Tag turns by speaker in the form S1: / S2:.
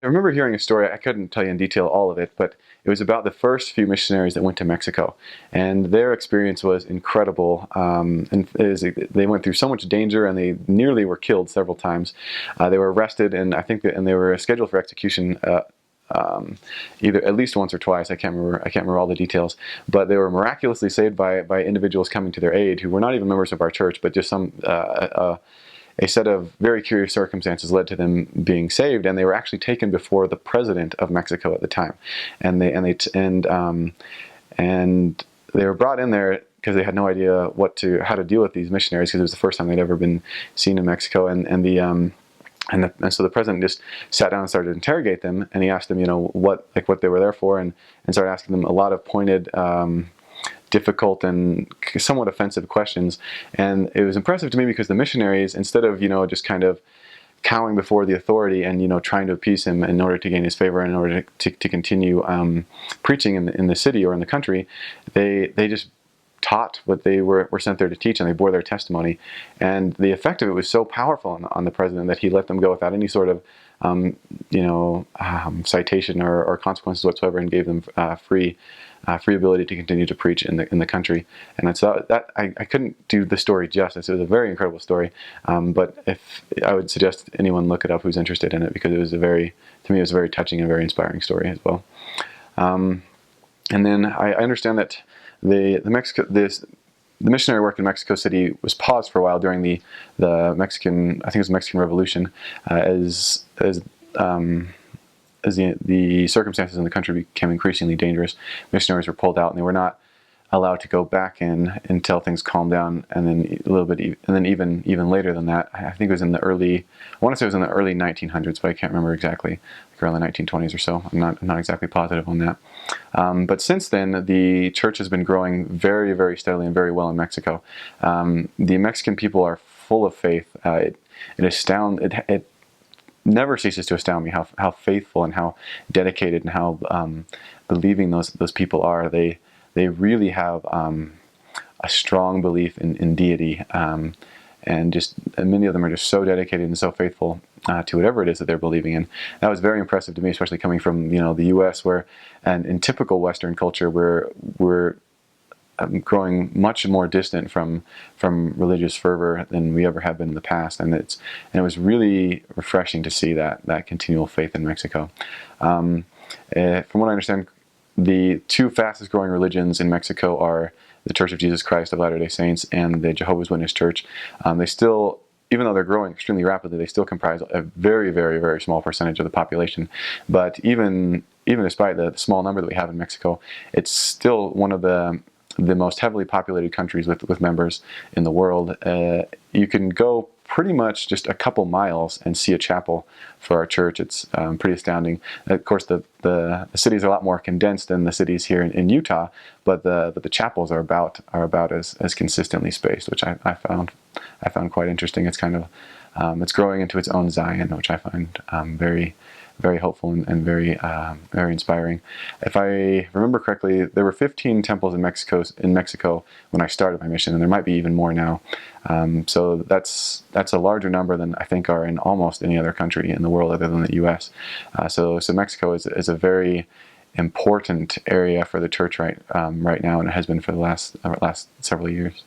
S1: I remember hearing a story. I couldn't tell you in detail all of it, but it was about the first few missionaries that went to Mexico, and their experience was incredible. They went through so much danger, and they nearly were killed several times. They were arrested, and and they were scheduled for execution. Either at least once or twice. I can't remember. I can't remember all the details. But they were miraculously saved by individuals coming to their aid who were not even members of our church, but just a set of very curious circumstances led to them being saved, and they were actually taken before the president of Mexico at the time, and they were brought in there because they had no idea how to deal with these missionaries, because it was the first time they'd ever been seen in Mexico, and so the president just sat down and started to interrogate them, and he asked them, what they were there for, and started asking them a lot of pointed, difficult and somewhat offensive questions. And it was impressive to me because the missionaries, instead of just kind of cowing before the authority and trying to appease him in order to gain his favor, in order to continue preaching in the city or in the country, they just taught what they were sent there to teach, and they bore their testimony. And the effect of it was so powerful on the president that he let them go without any sort of citation or consequences whatsoever, and gave them free ability to continue to preach in the country. And so that I couldn't do the story justice. It was a very incredible story, but if I would suggest anyone look it up who's interested in it, because it was to me it was a very touching and very inspiring story as well. And then I understand that the missionary work in Mexico City was paused for a while during the Mexican, I think it was Mexican Revolution, as the circumstances in the country became increasingly dangerous. Missionaries were pulled out, and they were not allowed to go back in until things calmed down, and then a little bit, and then even later than that. I think it was in the early, I want to say it was in the early 1900s, but I can't remember exactly, like around the 1920s or so. I'm not exactly positive on that. But since then, the church has been growing very, very steadily and very well in Mexico. The Mexican people are full of faith. It never ceases to astound me how faithful and how dedicated and how believing those people are. They really have a strong belief in deity, and many of them are just so dedicated and so faithful to whatever it is that they're believing in. That was very impressive to me, especially coming from the U.S., and in typical Western culture, we're growing much more distant from religious fervor than we ever have been in the past, and it was really refreshing to see that continual faith in Mexico. From what I understand, the two fastest growing religions in Mexico are the Church of Jesus Christ of Latter-day Saints and the Jehovah's Witness Church. They still, even though they're growing extremely rapidly, they still comprise a very, very, very small percentage of the population. But even despite the small number that we have in Mexico, it's still one of the most heavily populated countries with members in the world. You can go pretty much just a couple miles and see a chapel for our church. It's pretty astounding. Of course, the cities are a lot more condensed than the cities here in Utah, but the chapels are about as consistently spaced, which I found quite interesting. It's kind of it's growing into its own Zion, which I find very, very hopeful and very very inspiring. If I remember correctly, there were 15 temples in Mexico when I started my mission, and there might be even more now. So that's a larger number than I think are in almost any other country in the world other than the U.S. So Mexico is a very important area for the church right now, and it has been for the last several years.